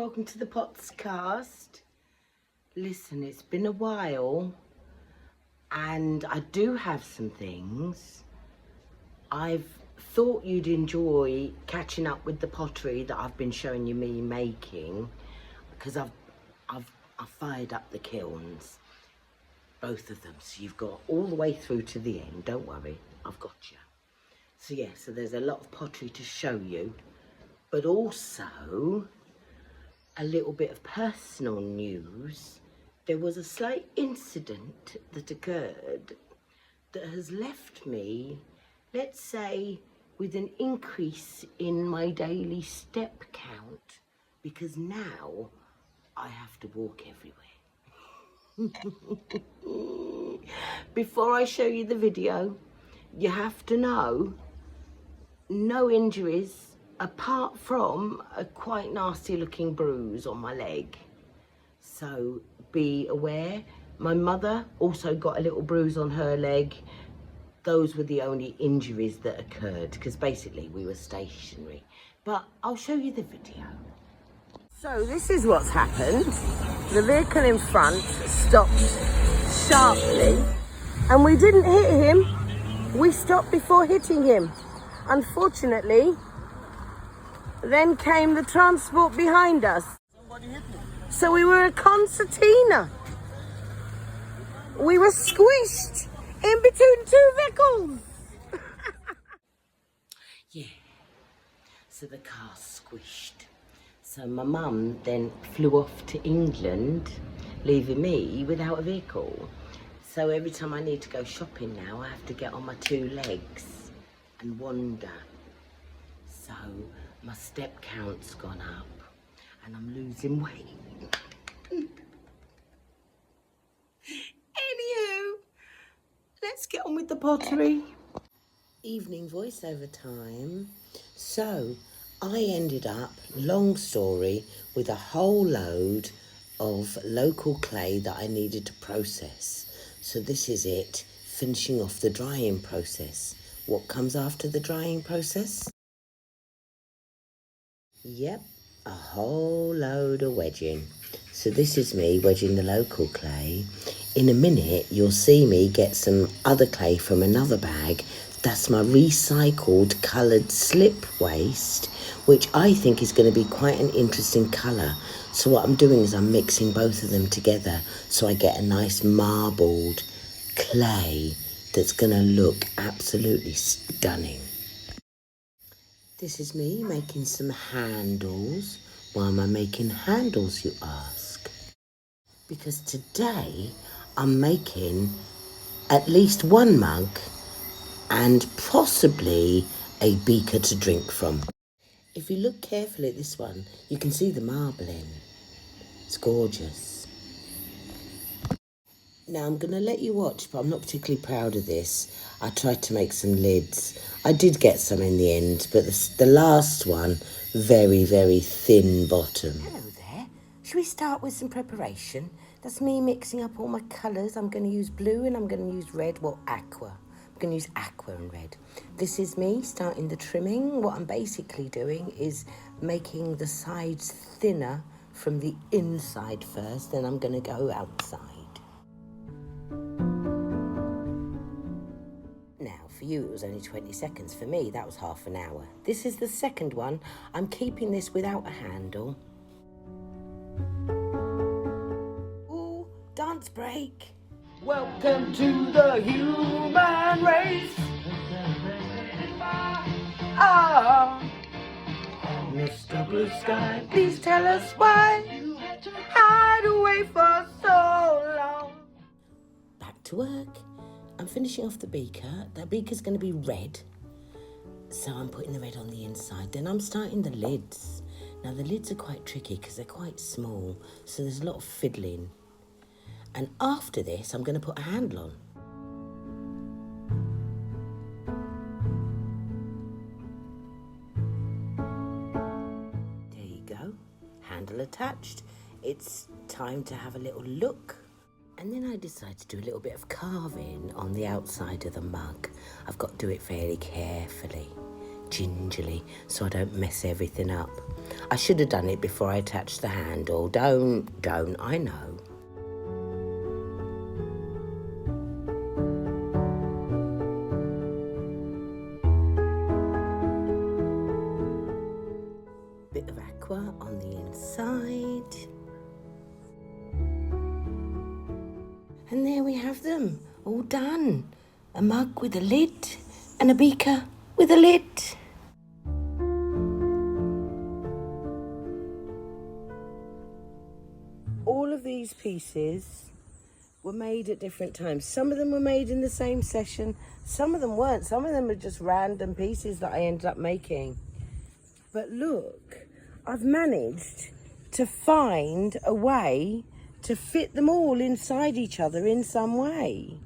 welcome to the Potscast. Listen, it's been a while and I do have some things. I've thought you'd enjoy catching up with the pottery that I've been showing you me making, because I've fired up the kilns, both of them, so you've got all the way through to the end. Don't worry, I've got you. So yeah, so there's a lot of pottery to show you, but also a little bit of personal news. There was a slight incident that occurred that has left me, let's say, with an increase in my daily step count, because now I have to walk everywhere. Before I show you the video, you have to know, no injuries apart from a quite nasty looking bruise on my leg. So be aware. My mother also got a little bruise on her leg. Those were the only injuries that occurred, because basically we were stationary. But I'll show you the video. So this is what's happened. The vehicle in front stopped sharply and we didn't hit him. We stopped before hitting him. Unfortunately, then came the transport behind us. Somebody hit me. So we were a concertina. We were squished in between two vehicles. Yeah, so the car squished. So my mum then flew off to England, leaving me without a vehicle. So every time I need to go shopping now, I have to get on my two legs and wander. So my step count's gone up and I'm losing weight. Anywho, let's get on with the pottery. Evening voiceover time. So I ended up, long story, with a whole load of local clay that I needed to process. So this is it, finishing off the drying process. What comes after the drying process? Yep, a whole load of wedging. So this is me wedging the local clay. In a minute, you'll see me get some other clay from another bag. That's my recycled coloured slip waste, which I think is going to be quite an interesting colour. So what I'm doing is I'm mixing both of them together so I get a nice marbled clay that's going to look absolutely stunning. This is me making some handles. Why am I making handles, you ask? Because today I'm making at least one mug and possibly a beaker to drink from. If you look carefully at this one, you can see the marbling. It's gorgeous. Now I'm going to let you watch, but I'm not particularly proud of this. I tried to make some lids. I did get some in the end, but the last one, very, very thin bottom. Hello there. Should we start with some preparation? That's me mixing up all my colours. I'm going to use blue and I'm going to use red, well, aqua. I'm going to use aqua and red. This is me starting the trimming. What I'm basically doing is making the sides thinner from the inside first, then I'm going to go outside. Now, for you, it was only 20 seconds. For me, that was half an hour. This is the second one. I'm keeping this without a handle. Ooh, dance break. Welcome to the human race. Ah, Mr. Blue Sky, please tell us why you had to hide away for so long. Back to work. I'm finishing off the beaker. That beaker's going to be red. So I'm putting the red on the inside. Then I'm starting the lids. Now the lids are quite tricky because they're quite small. So there's a lot of fiddling. And after this, I'm going to put a handle on. There you go. Handle attached. It's time to have a little look. And then I decided to do a little bit of carving on the outside of the mug. I've got to do it fairly carefully, gingerly, so I don't mess everything up. I should have done it before I attached the handle. Don't, I know. Bit of aqua on the inside. And there we have them, all done. A mug with a lid and a beaker with a lid. All of these pieces were made at different times. Some of them were made in the same session, some of them weren't. Some of them are just random pieces that I ended up making. But look, I've managed to find a way to fit them all inside each other in some way.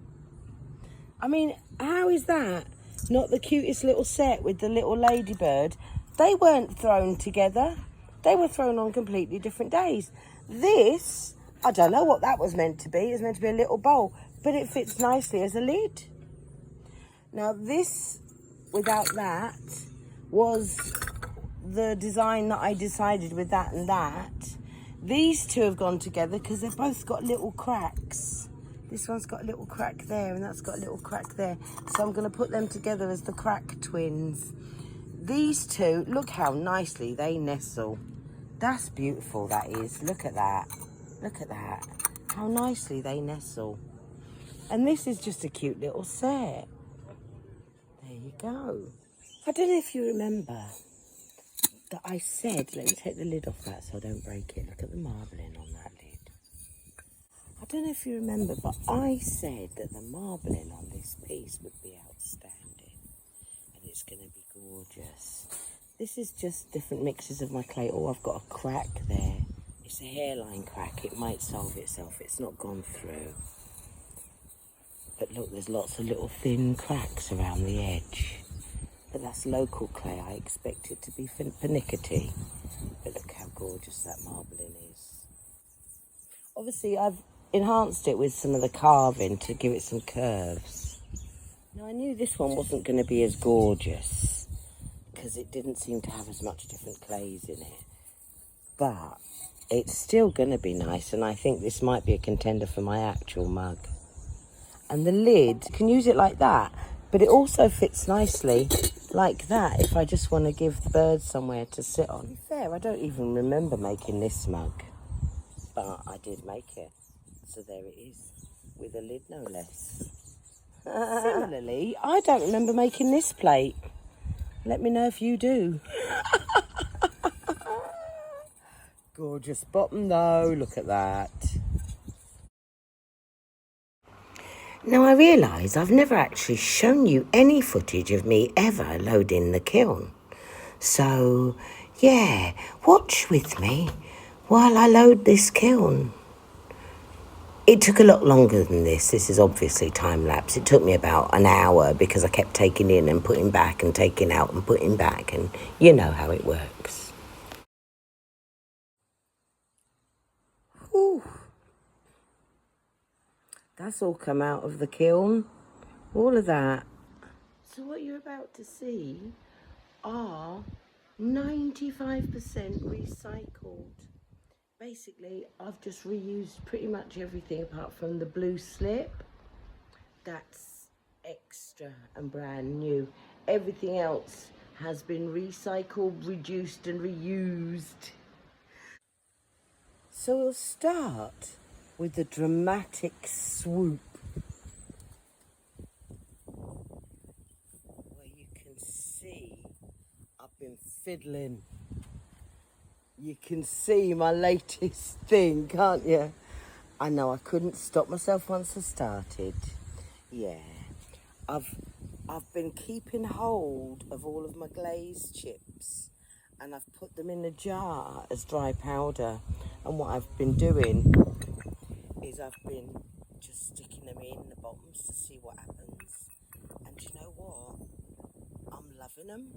I mean, how is that not the cutest little set with the little ladybird? They weren't thrown together. They were thrown on completely different days. This, I don't know what that was meant to be. It was meant to be a little bowl, but it fits nicely as a lid. Now this, without that, was the design that I decided with that and that. These two have gone together because they've both got little cracks. This one's got a little crack there and that's got a little crack there. So I'm going to put them together as the crack twins. These two, look how nicely they nestle. That's beautiful, that is. Look at that. Look at that. How nicely they nestle. And this is just a cute little set. There you go. I don't know if you remember that I said, let me take the lid off that so I don't break it. Look at the marbling on that lid. I don't know if you remember, but I said that the marbling on this piece would be outstanding. And it's going to be gorgeous. This is just different mixes of my clay. Oh, I've got a crack there. It's a hairline crack. It might solve itself. It's not gone through. But look, there's lots of little thin cracks around the edge. But that's local clay. I expect it to be pernickety. But look how gorgeous that marbling is. Obviously, I've enhanced it with some of the carving to give it some curves. Now, I knew this one wasn't going to be as gorgeous because it didn't seem to have as much different clays in it. But it's still going to be nice, and I think this might be a contender for my actual mug. And the lid, can use it like that, but it also fits nicely like that if I just want to give the birds somewhere to sit on. To be fair, I don't even remember making this mug, but I did make it. So there it is, with a lid no less. Similarly, I don't remember making this plate. Let me know if you do. Gorgeous bottom though, look at that. Now I realise I've never actually shown you any footage of me ever loading the kiln. So, yeah, watch with me while I load this kiln. It took a lot longer than this. This is obviously time-lapse. It took me about an hour because I kept taking in and putting back and taking out and putting back, and you know how it works. Whew. That's all come out of the kiln, all of that. So what you're about to see are 95% recycled. Basically, I've just reused pretty much everything apart from the blue slip. That's extra and brand new. Everything else has been recycled, reduced and reused. So we'll start with the dramatic swoop, where you can see I've been fiddling. You can see my latest thing, can't you? I know, I couldn't stop myself once I started. Yeah, I've been keeping hold of all of my glaze chips, and I've put them in a jar as dry powder. And what I've been doing is I've been just sticking them in the bottoms to see what happens. And you know what? I'm loving them.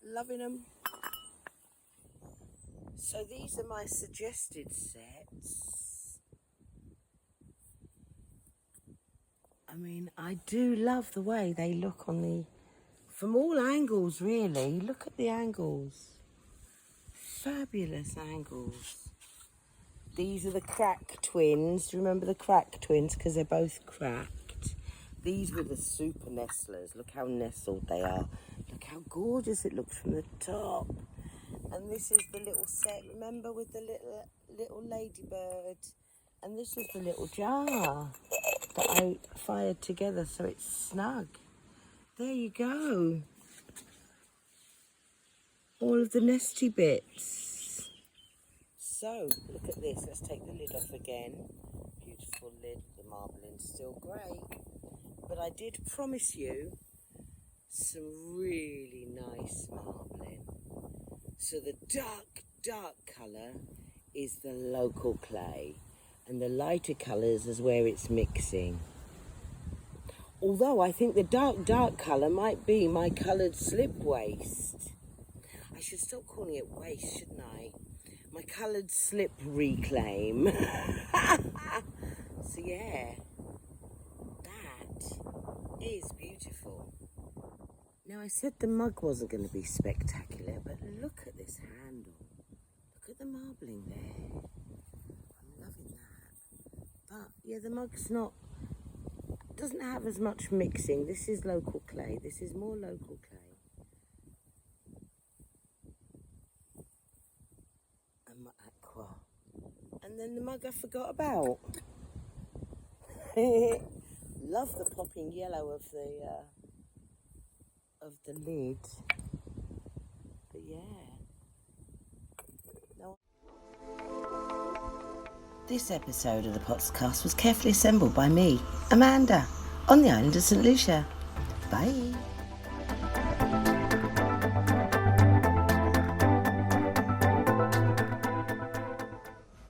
Loving them. So these are my suggested sets. I mean, I do love the way they look from all angles, really. Look at the angles. fabulous angles. These are the crack twins. Do you remember the crack twins? Because they're both cracked. These were the super nestlers. Look how nestled they are. Look how gorgeous it looks from the top. And this is the little set, remember, with the little ladybird. And this is the little jar that I fired together so it's snug. There you go. All of the nesty bits. So, look at this. Let's take the lid off again. Beautiful lid. The marbling's still great. But I did promise you some really nice marbling. So the dark colour is the local clay. And the lighter colours is where it's mixing. Although I think the dark colour might be my coloured slip waste. I should stop calling it waste, shouldn't I? My coloured slip reclaim. So yeah, that is beautiful. Now I said the mug wasn't going to be spectacular, but look at this handle. Look at the marbling there. I'm loving that. But yeah, the mug's doesn't have as much mixing. This is local clay. This is more local clay. And my aqua. And then the mug I forgot about. Love the popping yellow of the lid. But yeah. No. This episode of the Potscast was carefully assembled by me, Amanda, on the island of St. Lucia. Bye.